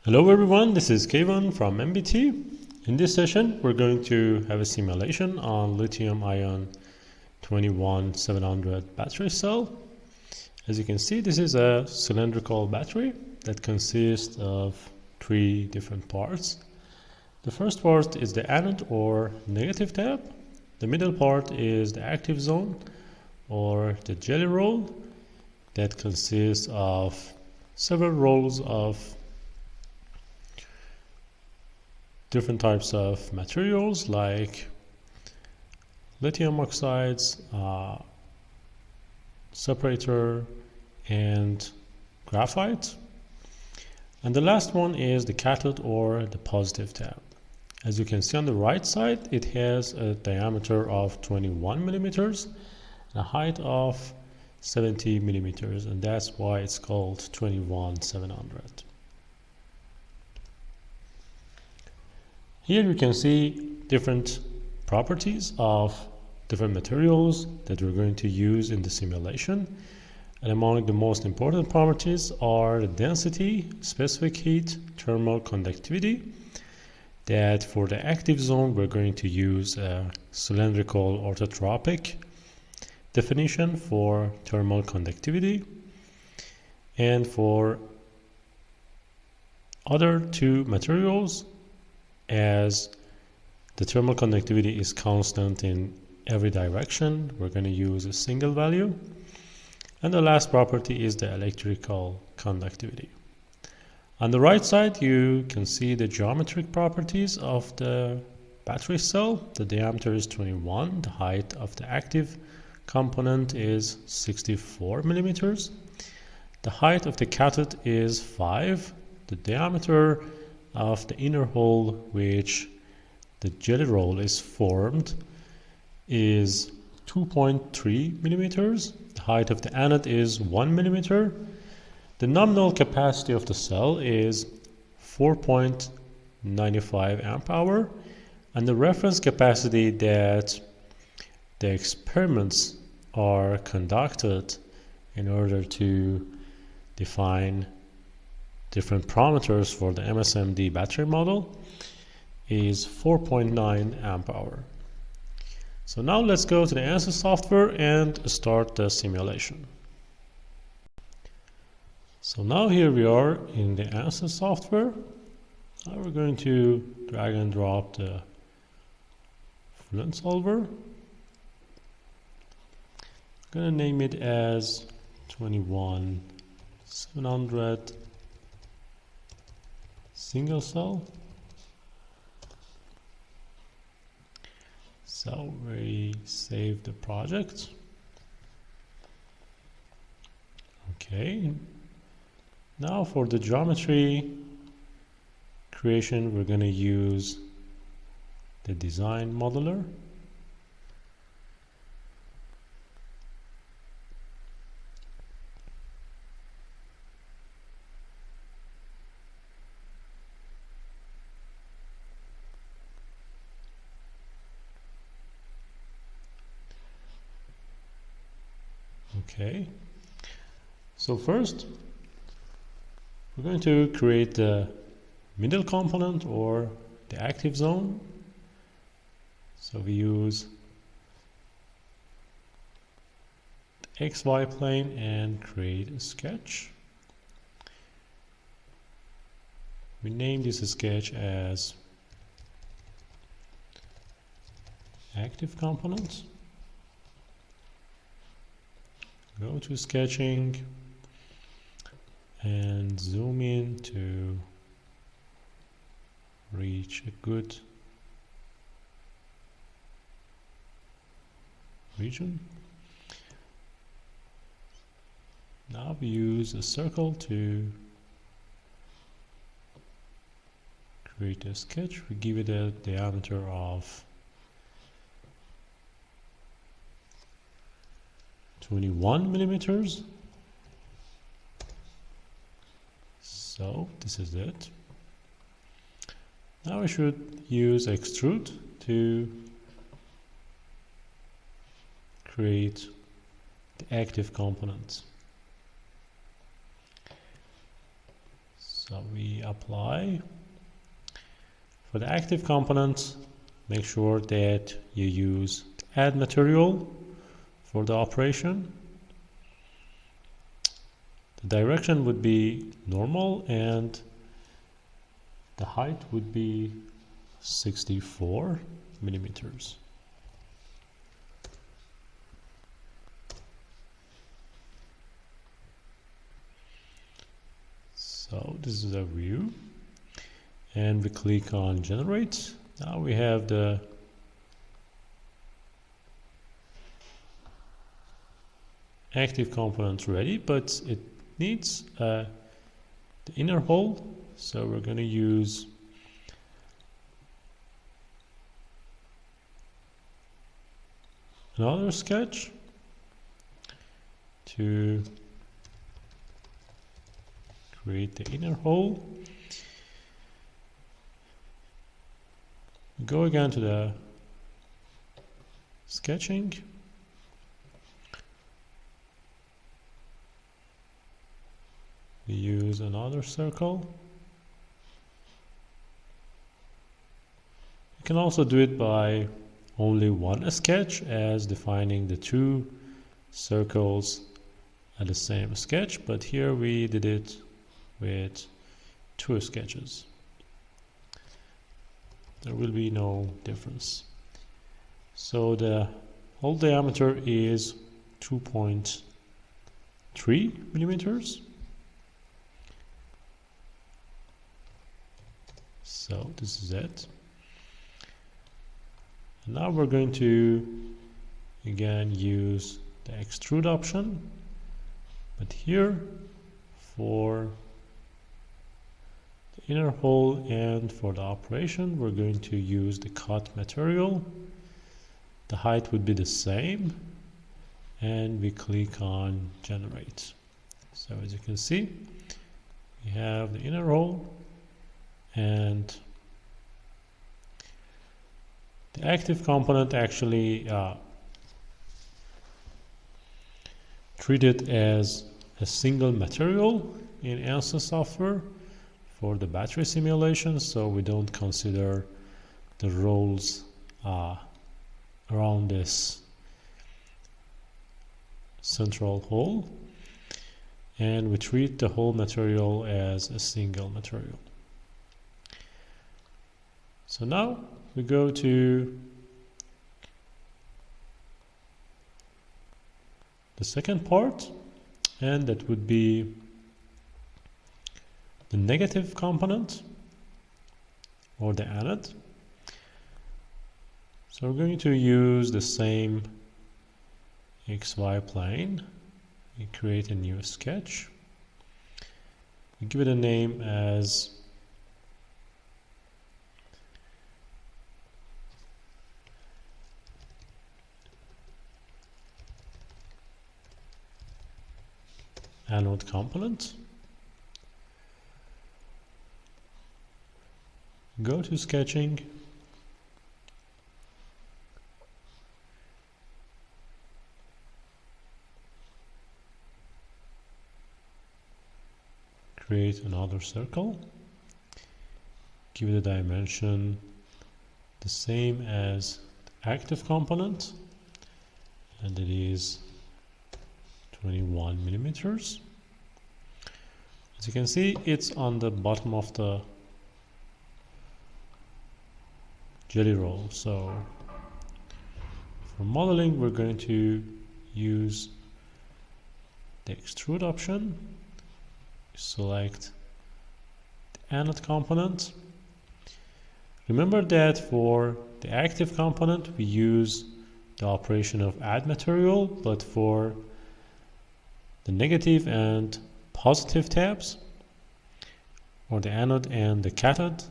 Hello everyone, this is Kevin from MBT. In this session, we're going to have a simulation on lithium-ion 21700 battery cell. As you can see, this is a cylindrical battery that consists of three different parts. The first part is the anode or negative tab. The middle part is the active zone or the jelly roll that consists of several rolls of different types of materials like lithium oxides, separator, and graphite. And the last one is the cathode or the positive tab. As you can see on the right side, it has a diameter of 21 millimeters and a height of 70 millimeters, and that's why it's called 21700. Here you can see different properties of different materials that we're going to use in the simulation. And among the most important properties are the density, specific heat, thermal conductivity. That for the active zone, we're going to use a cylindrical orthotropic definition for thermal conductivity. And for other two materials, as the thermal conductivity is constant in every direction, we're going to use a single value. And the last property is the electrical conductivity. On the right side, you can see the geometric properties of the battery cell. The diameter is 21. The height of the active component is 64 millimeters. The height of the cathode is 5. The diameter of the inner hole which the jelly roll is formed is 2.3 millimeters. The height of the anode is 1 millimeter. The nominal capacity of the cell is 4.95 amp hour, and the reference capacity that the experiments are conducted in order to define different parameters for the MSMD battery model is 4.9 amp hour. So now let's go to the ANSYS software and start the simulation. So now here we are in the ANSYS software. Now we're going to drag and drop the fluent solver. I'm going to name it as 21700 single cell. So we save the project. Okay. Now for the geometry creation, we're going to use the design modeler. Okay, so first we're going to create the middle component or the active zone. So we use the XY plane and create a sketch. We name this sketch as active component. Go to sketching and zoom in to reach a good region. Now we use a circle to create a sketch. We give it a diameter of 21 millimeters. So this is it. Now we should use extrude to create the active components. So we apply. For the active component, make sure that you use add material for the operation. The direction would be normal and the height would be 64 millimeters. So this is a view, and we click on generate. Now we have the active component ready, but it needs the inner hole, so we're going to use another sketch to create the inner hole. Go again to the sketching. We use another circle. You can also do it by only one sketch, as defining the two circles at the same sketch, but here we did it with two sketches. There will be no difference. So the hole diameter is 2.3 millimeters. So this is it. And now we're going to again use the extrude option, but here for the inner hole and for the operation we're going to use the cut material. The height would be the same, and we click on generate. So as you can see, we have the inner hole and the active component actually treated as a single material in ANSYS software for the battery simulation, so we don't consider the rolls around this central hole, and we treat the whole material as a single material. So now we go to the second part, and that would be the negative component or the anode. So we're going to use the same XY plane. We create a new sketch. We give it a name as anode component. Go to sketching, create another circle, give the dimension the same as the active component, and it is 21 millimeters. As you can see, it's on the bottom of the jelly roll. So for modeling, we're going to use the extrude option, select the anode component. Remember that for the active component we use the operation of add material, but for the negative and positive tabs, or the anode and the cathode,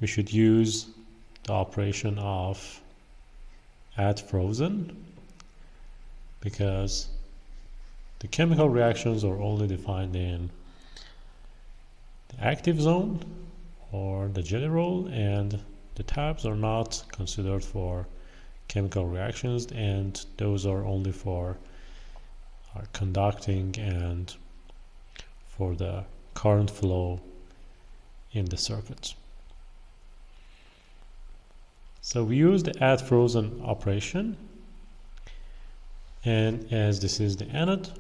we should use the operation of add frozen, because the chemical reactions are only defined in the active zone or the jelly roll, and the tabs are not considered for chemical reactions, and those are only for conducting and for the current flow in the circuit. So we use the add frozen operation, and as this is the anode,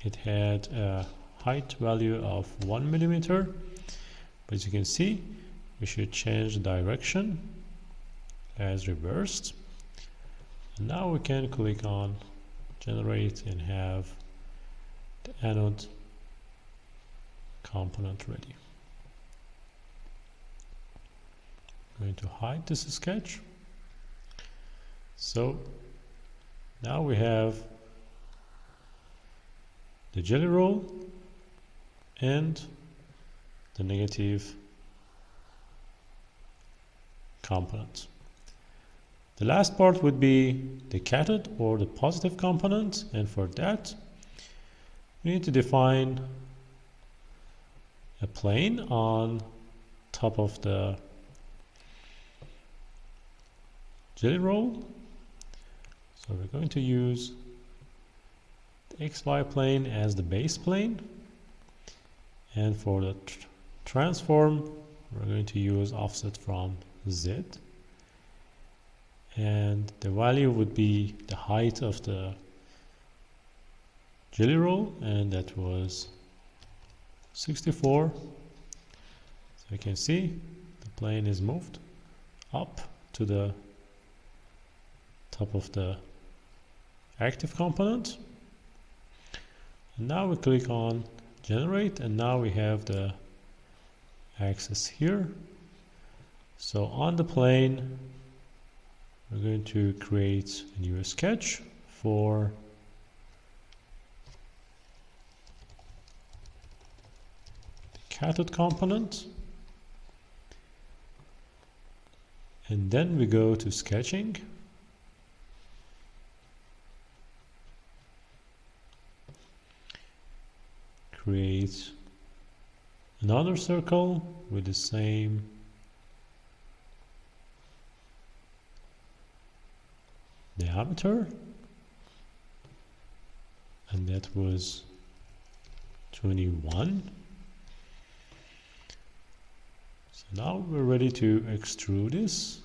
it had a height value of 1 millimeter, but as you can see, we should change the direction as reversed. And now we can click on generate and have the anode component ready. I'm going to hide this sketch. So now we have the jelly roll and the negative component. The last part would be the cathode or the positive component, and for that we need to define a plane on top of the jelly roll. So we're going to use the XY plane as the base plane, and for the transform we're going to use offset from Z, and the value would be the height of the jelly roll, and that was 64. So you can see the plane is moved up to the top of the active component. And now we click on generate, and now we have the axis here. So on the plane we're going to create a new sketch for the cathode component, and then we go to sketching, create another circle with the same diameter, and that was 21. So now we're ready to extrude this.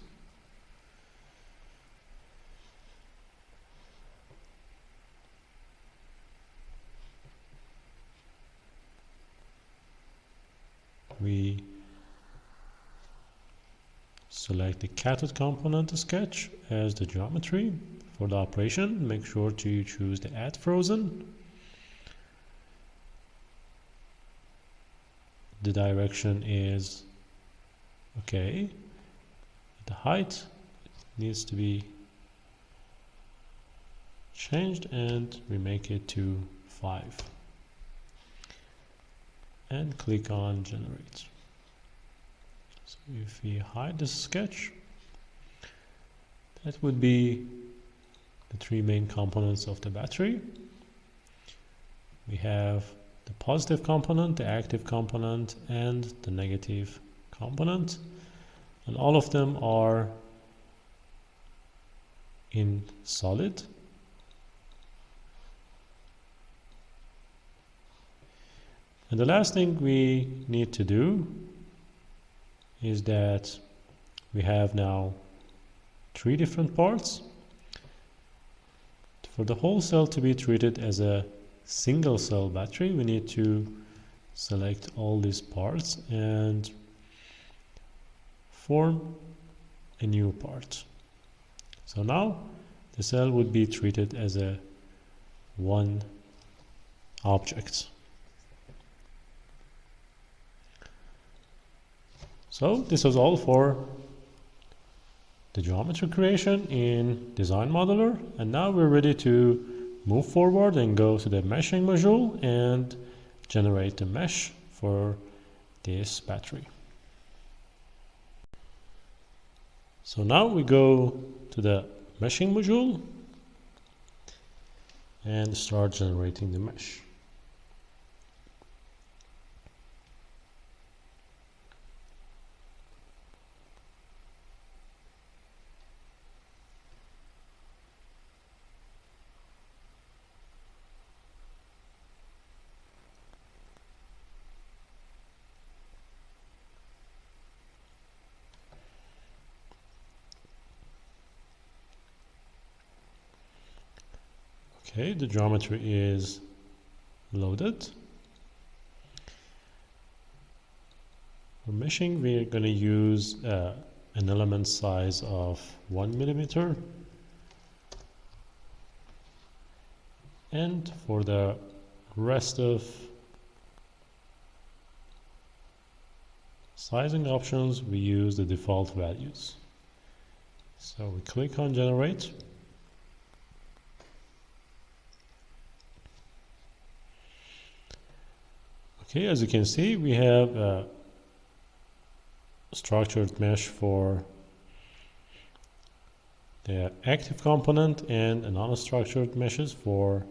We select the cathode component sketch as the geometry. For the operation, make sure to choose the add frozen. The direction is okay. The height needs to be changed, and we make it to 5. And click on generate. So if we hide this sketch, that would be the 3 main components of the battery. We have the positive component, the active component, and the negative component, and all of them are in solid. And the last thing we need to do is that we have now 3 different parts. For the whole cell to be treated as a single cell battery, we need to select all these parts and form a new part. So now the cell would be treated as a one object. So this was all for the geometry creation in Design Modeler, and now we're ready to move forward and go to the meshing module and generate the mesh for this battery. So now we go to the meshing module and start generating the mesh. Okay, the geometry is loaded. For meshing, we're going to use an element size of 1 millimeter. And for the rest of sizing options, we use the default values. So we click on generate. Okay, as you can see, we have a structured mesh for the active component and a non-structured meshes for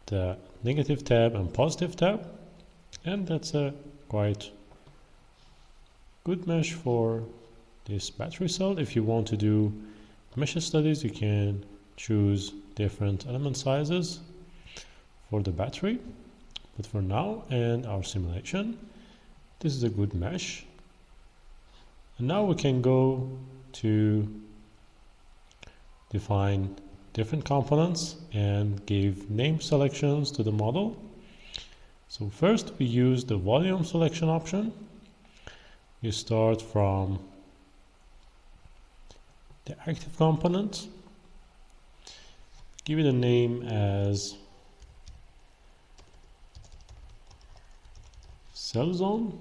the negative tab and positive tab, and that's a quite good mesh for this battery cell. If you want to do mesh studies, you can choose different element sizes for the battery, but for now and our simulation, this is a good mesh. And now we can go to define different components and give name selections to the model. So first we use the volume selection option. We start from the active component, give it a name as cell zone.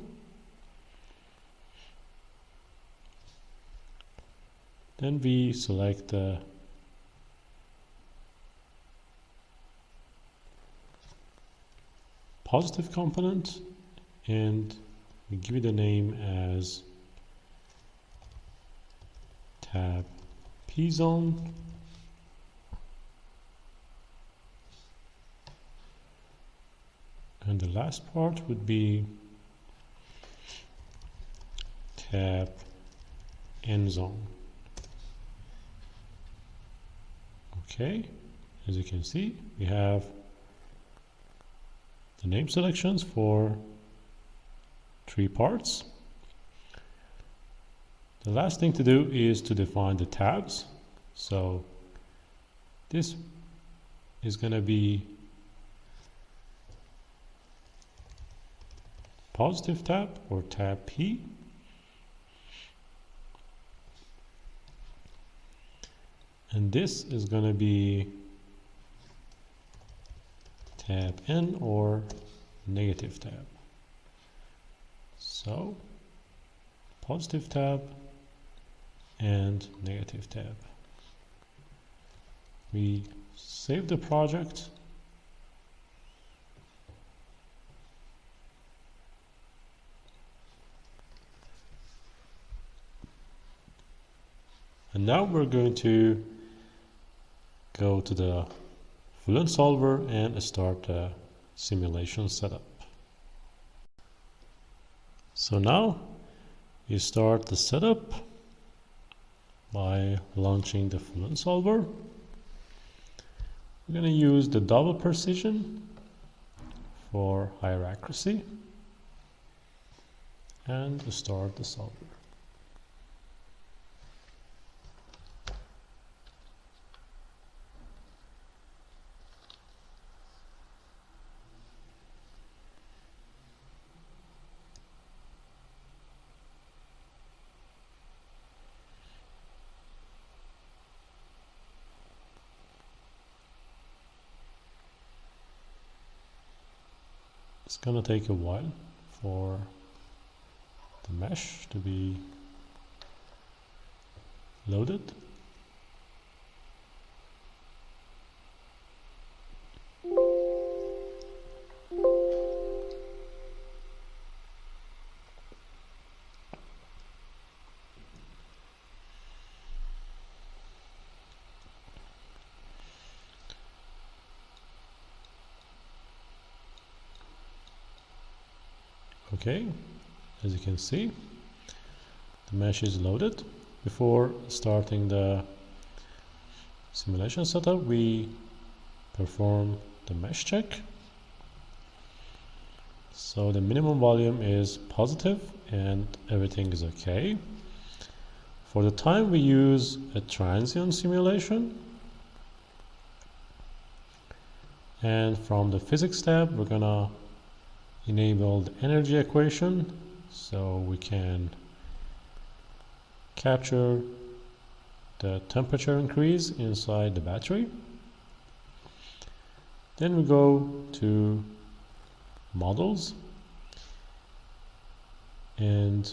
Then we select the positive component and we give it a name as tab P zone. And the last part would be tab N zone. Okay, as you can see, we have the name selections for 3 parts. The last thing to do is to define the tabs. So this is going to be positive tab or tab P. And this is going to be tab N or negative tab. So positive tab and negative tab. We save the project. And now we're going to go to the Fluent solver and start the simulation setup. So now you start the setup by launching the Fluent solver. We're going to use the double precision for higher accuracy and start the solver. It's going to take a while for the mesh to be loaded. Okay, as you can see, the mesh is loaded. Before starting the simulation setup, we perform the mesh check. So the minimum volume is positive and everything is okay. For the time we use a transient simulation, And from the physics tab, we're gonna enable the energy equation so we can capture the temperature increase inside the battery. Then we go to models, and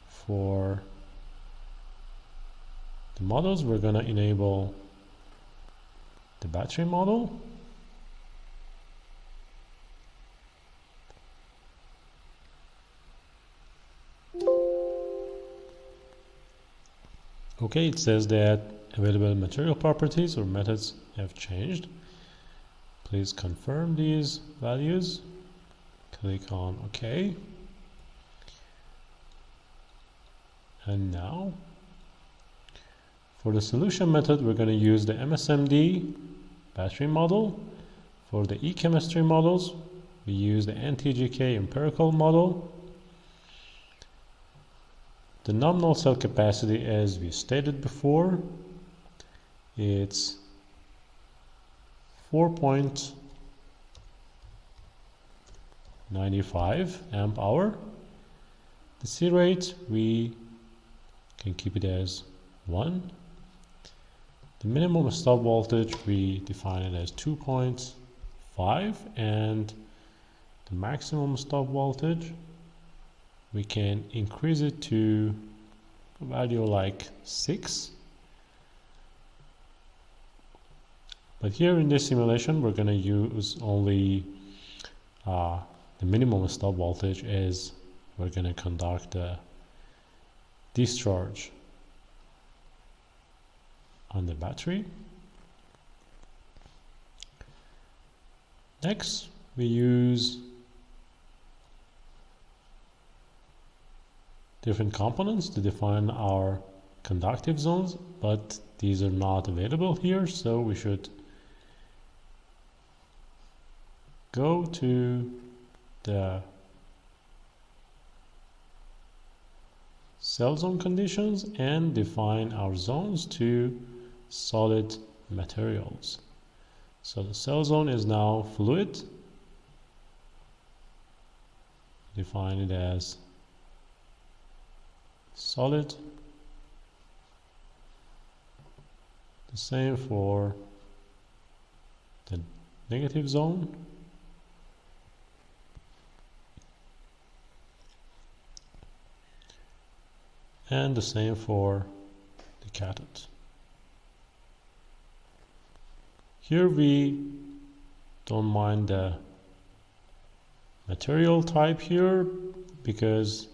for the models we're going to enable the battery model. Okay, it says that available material properties or methods have changed. Please confirm these values. Click on OK. And now, for the solution method, we're going to use the MSMD battery model. For the e-chemistry models, we use the NTGK empirical model. The nominal cell capacity, as we stated before, it's 4.95 amp hour. The C rate, we can keep it as 1. The minimum stop voltage, we define it as 2.5, and the maximum stop voltage, we can increase it to a value like 6. But here in this simulation, we're going to use only the minimum stop voltage, as we're going to conduct the discharge on the battery. Next, we use different components to define our conductive zones, but these are not available here, so we should go to the cell zone conditions and define our zones to solid materials. So the cell zone is now fluid. Define it as solid. The same for the negative zone. And the same for the cathode. Here we don't mind the material type here, because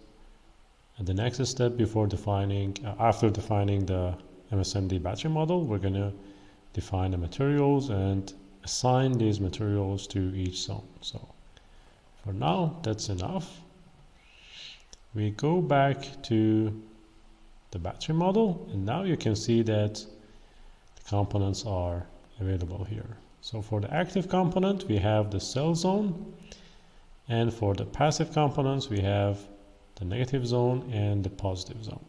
at the next step before defining, after defining the MSMD battery model, we're going to define the materials and assign these materials to each zone. So for now, that's enough. We go back to the battery model, and now you can see that the components are available here. So for the active component, we have the cell zone, and for the passive components, we have the negative zone and the positive zone.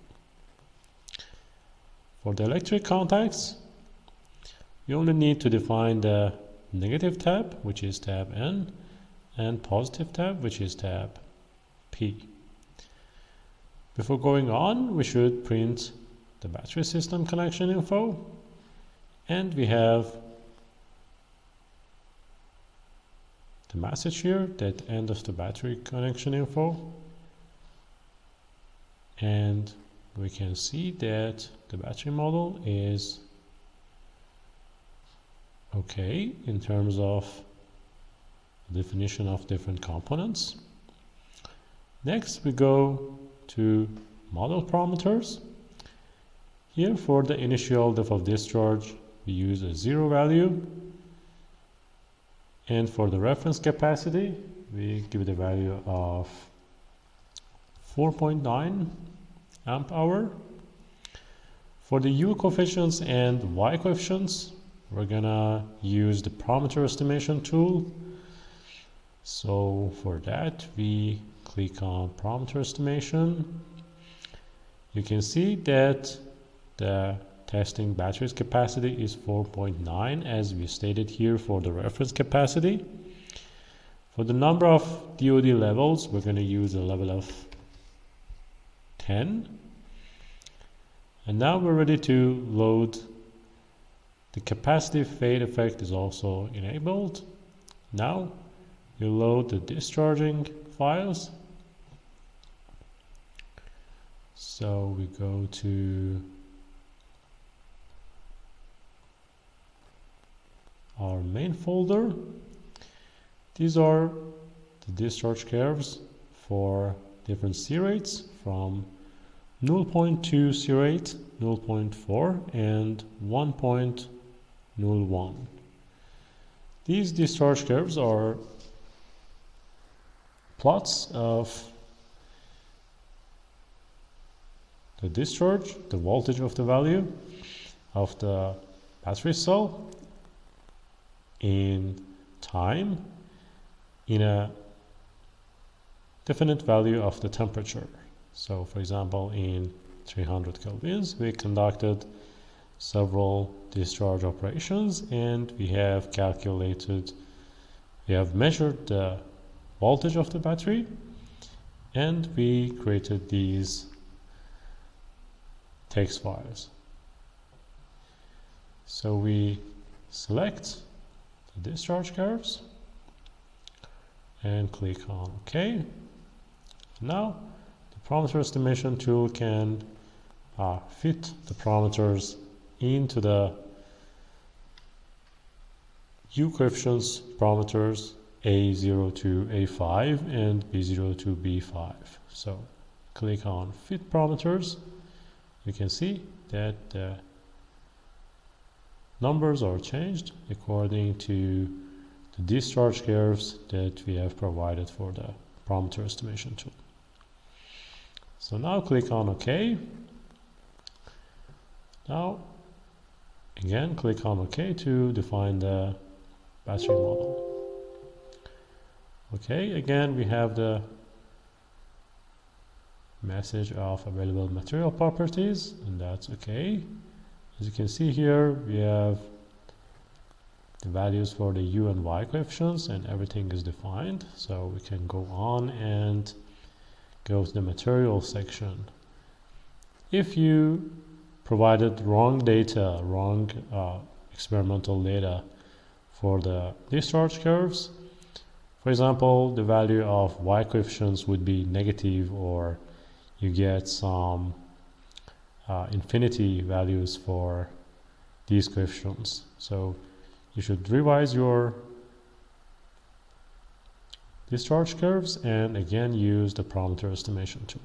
For the electric contacts, you only need to define the negative tab, which is tab N, and positive tab, which is tab P. Before going on, we should print the battery system connection info, and we have the message here at the end of the battery connection info, and we can see that the battery model is okay in terms of definition of different components. Next, we go to model parameters. Here for the initial depth of discharge, we use a 0 value, and for the reference capacity, we give it a value of 4.9 amp hour. For the U coefficients and Y coefficients, we're gonna use the parameter estimation tool. So for that, we click on parameter estimation. You can see that the testing battery's capacity is 4.9 as we stated here for the reference capacity. For the number of DoD levels, we're going to use a level of 10. And now we're ready to load. The capacitive fade effect is also enabled. Now you load the discharging files. So we go to our main folder. These are the discharge curves for different C rates from 0.2 C rate, 0.4 and 1.01. These discharge curves are plots of the discharge, the voltage of the value of the battery cell in time in a definite value of the temperature. So for example, in 300 kelvins we conducted several discharge operations and we have measured the voltage of the battery and we created these text files. So we select the discharge curves and click on OK. Now the parameter estimation tool can fit the parameters into the U coefficients parameters A0 to A5 and B0 to B5. So click on fit parameters. You can see that the numbers are changed according to the discharge curves that we have provided for the parameter estimation tool. So now click on OK. Now again click on OK to define the battery model. Okay, again we have the message of available material properties and that's okay. As you can see here we have the values for the U and Y coefficients and everything is defined, so we can go on and go to the material section. If you provided wrong data, wrong experimental data for the discharge curves, for example the value of Y coefficients would be negative or you get some infinity values for these coefficients. So you should revise your discharge curves and again use the parameter estimation tool.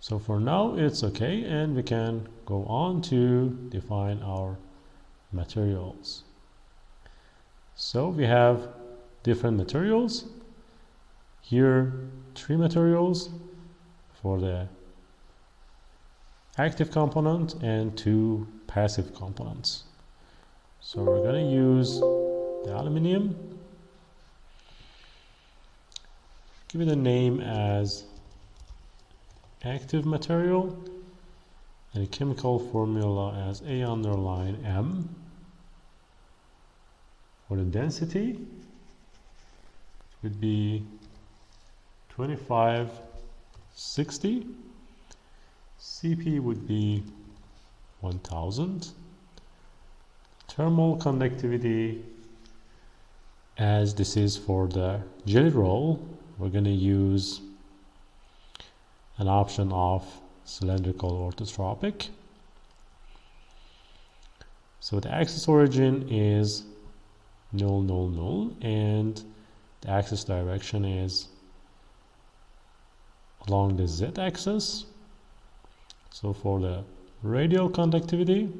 So for now it's okay and we can go on to define our materials. So we have different materials. Here 3 materials for the active component and 2 passive components. So we're going to use the aluminum. Give it a name as active material and a chemical formula as A_M. For the density it would be 2560. CP would be 1000. Thermal conductivity, as this is for the jelly roll, we're going to use an option of cylindrical orthotropic. So the axis origin is 0, 0, 0 and the axis direction is along the z-axis. So for the radial conductivity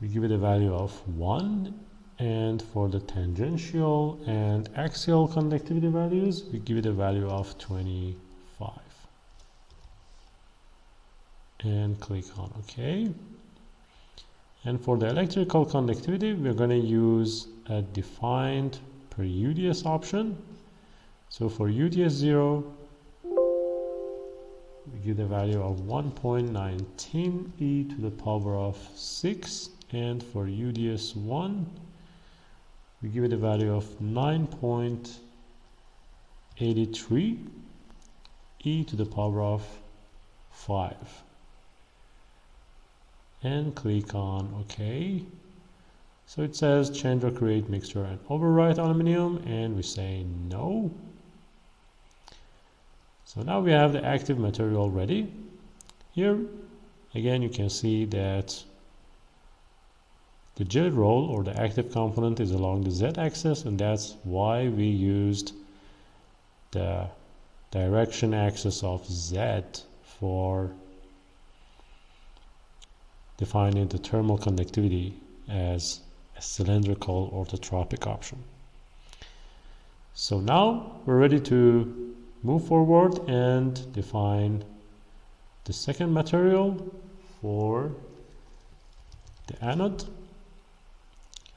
we give it a value of 1, and for the tangential and axial conductivity values we give it a value of 25 and click on OK. And for the electrical conductivity we're going to use a defined per UDS option. So for UDS 0 we give the value of 1.19 e to the power of 6, and for UDS1 we give it a value of 9.83 e to the power of 5, and click on OK. So it says change or create mixture and overwrite aluminum, and we say no. So now we have the active material ready. Here again you can see that the jelly roll or the active component is along the z-axis, and that's why we used the direction axis of z for defining the thermal conductivity as a cylindrical orthotropic option. So now we're ready to move forward and define the second material for the anode,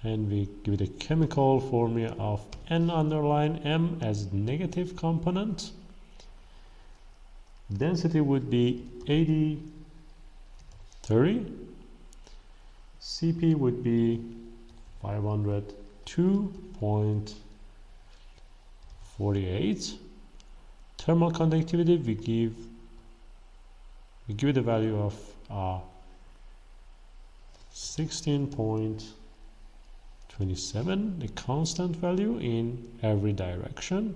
and we give it a chemical formula of N_M as negative component. Density would be 8030, CP would be 502.48. Thermal conductivity we give it a value of 16.27, a constant value in every direction.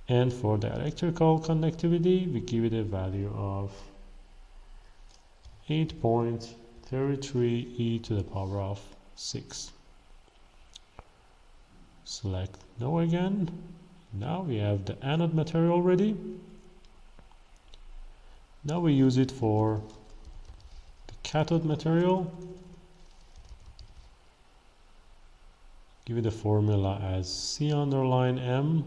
And for the electrical conductivity we give it a value of 8.33 e to the power of 6. Select no again. Now we have the anode material ready. Now we use it for the cathode material. Give it a formula as C_M.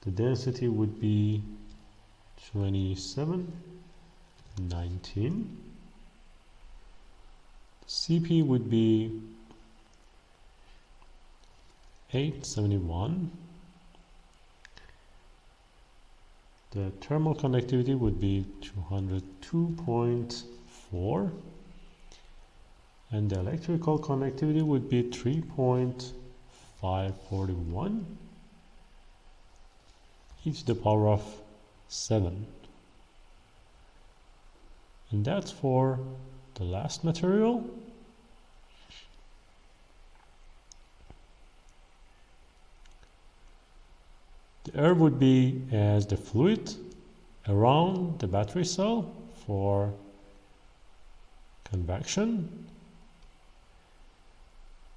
The density would be 2719. CP would be 871. The thermal conductivity would be 202.4, and the electrical conductivity would be 3.541 e to the power of 7. And that's for the last material. The air would be as the fluid around the battery cell for convection.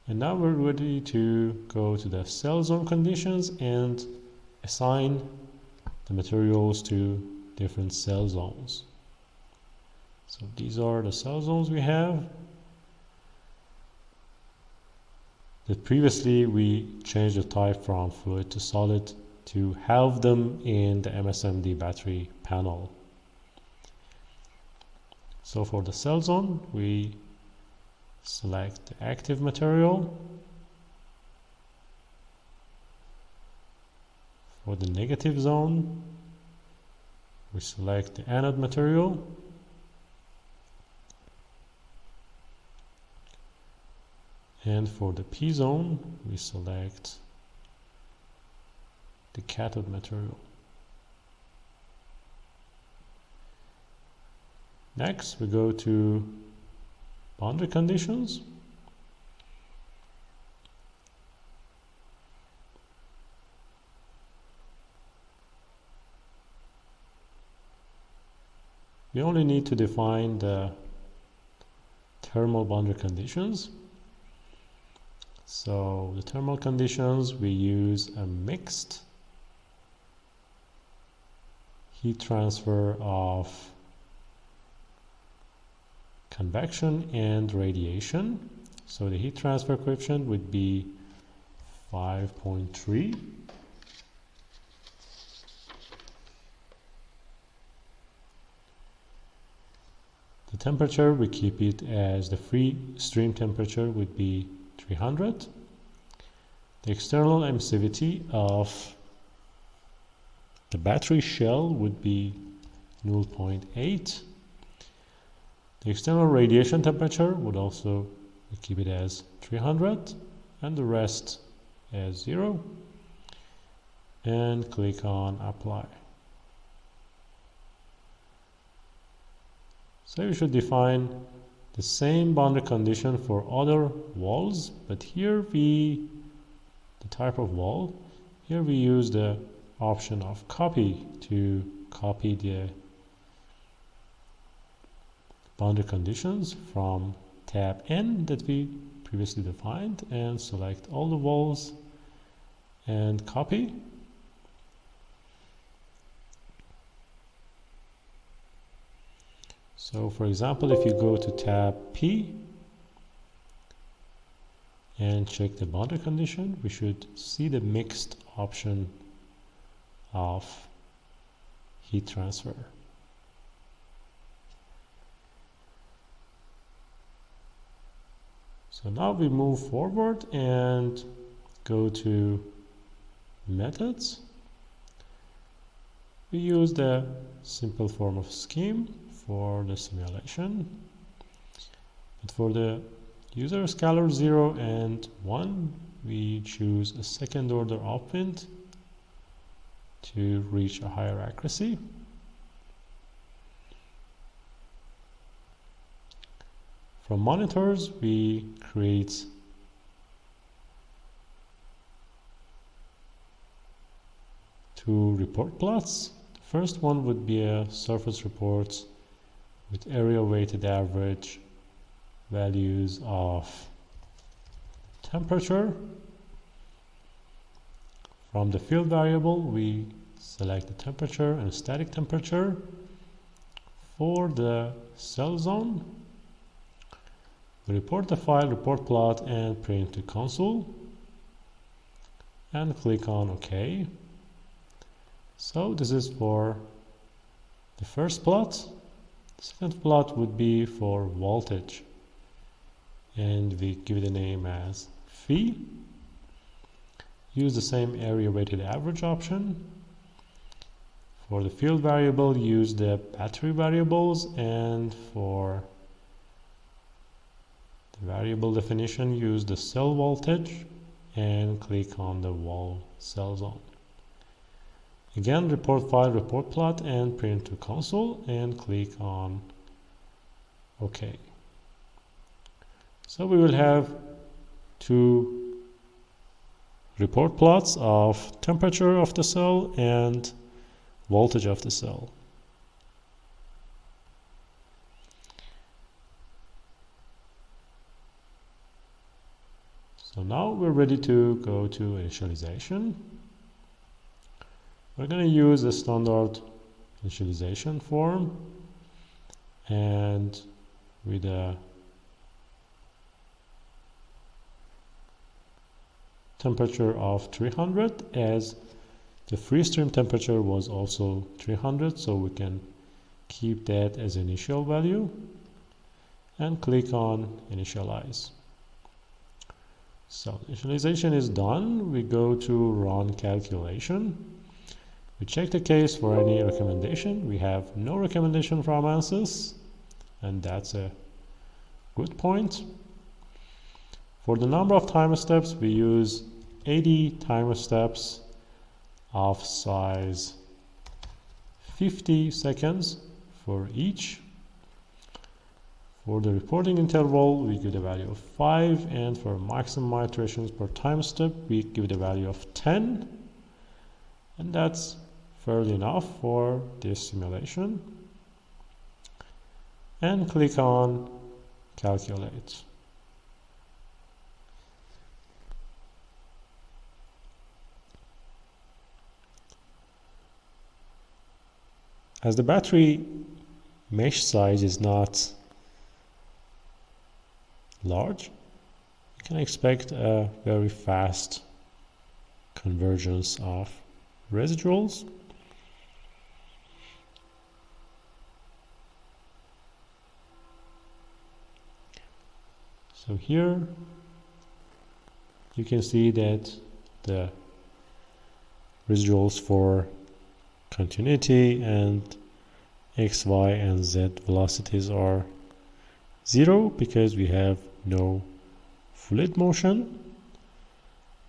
And now we're ready to go to the cell zone conditions and assign the materials to different cell zones. So these are the cell zones we have. That previously we changed the type from fluid to solid to have them in the MSMD battery panel. So for the cell zone, we select the active material. For the negative zone, we select the anode material. And for the P zone, we select the cathode material. Next, we go to boundary conditions. We only need to define the thermal boundary conditions. So the thermal conditions, we use a mixed heat transfer of convection and radiation. So the heat transfer coefficient would be 5.3. The temperature, we keep it as the free stream temperature would be 300. The external emissivity of The battery shell would be 0.8. The external radiation temperature would also keep it as 300 and the rest as 0, and click on apply. So you should define the same boundary condition for other walls, but here the type of wall, here we use the option of copy to copy the boundary conditions from tab N that we previously defined, and select all the walls and copy. So for example, if you go to tab P and check the boundary condition, we should see the mixed option of heat transfer. So now we move forward and go to methods. We use the simple form of scheme for the simulation, but for the user scalar 0 and 1 we choose a second order upwind to reach a higher accuracy. From monitors we create two report plots. The first one would be a surface report with area weighted average values of temperature. From the field variable we select the temperature and static temperature for the cell zone. We report the file, report plot, and print to console, and click on OK. So this is for the first plot. The second plot would be for voltage, and we give it a name as phi. Use the same area weighted average option. For the field variable, use the battery variables, and for the variable definition, use the cell voltage and click on the wall cell zone. Again, report file, report plot, and print to console, and click on OK. So we will have two report plots of temperature of the cell and voltage of the cell. So now we're ready to go to initialization. We're going to use a standard initialization form, and with a temperature of 300, as the free stream temperature was also 300, so we can keep that as initial value, and click on initialize. So initialization is done. We go to run calculation. We check the case for any recommendation. We have no recommendation from ANSYS, and that's a good point. For the number of time steps, we use 80 time steps of size 50 seconds for each. For the reporting interval, we give the value of 5, and for maximum iterations per time step, we give the value of 10, and that's fairly enough for this simulation. And click on calculate. As the battery mesh size is not large, you can expect a very fast convergence of residuals. So here you can see that the residuals for continuity, and x, y, and z velocities are 0 because we have no fluid motion.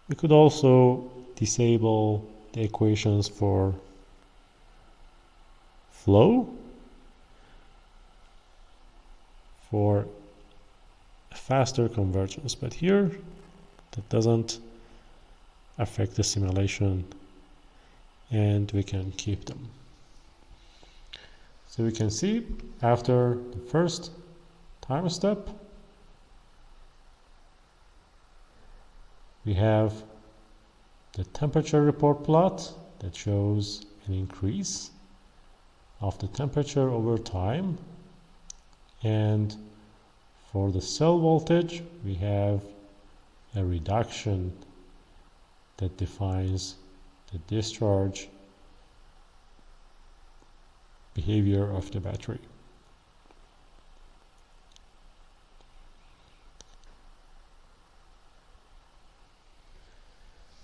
We could also disable the equations for flow for faster convergence, but here that doesn't affect the simulation and we can keep them. So we can see after the first time step we have the temperature report plot that shows an increase of the temperature over time, and for the cell voltage we have a reduction that defines the discharge behavior of the battery.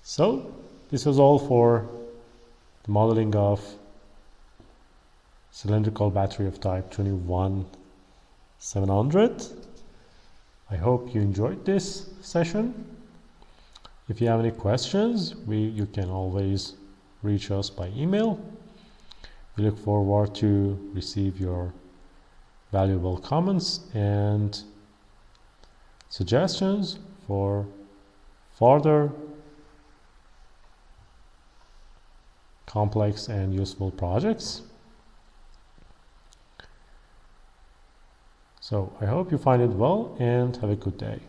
So this was all for the modeling of cylindrical battery of type 21700. I hope you enjoyed this session. If you have any questions, you can always reach us by email. We look forward to receive your valuable comments and suggestions for further complex and useful projects. So I hope you find it well and have a good day.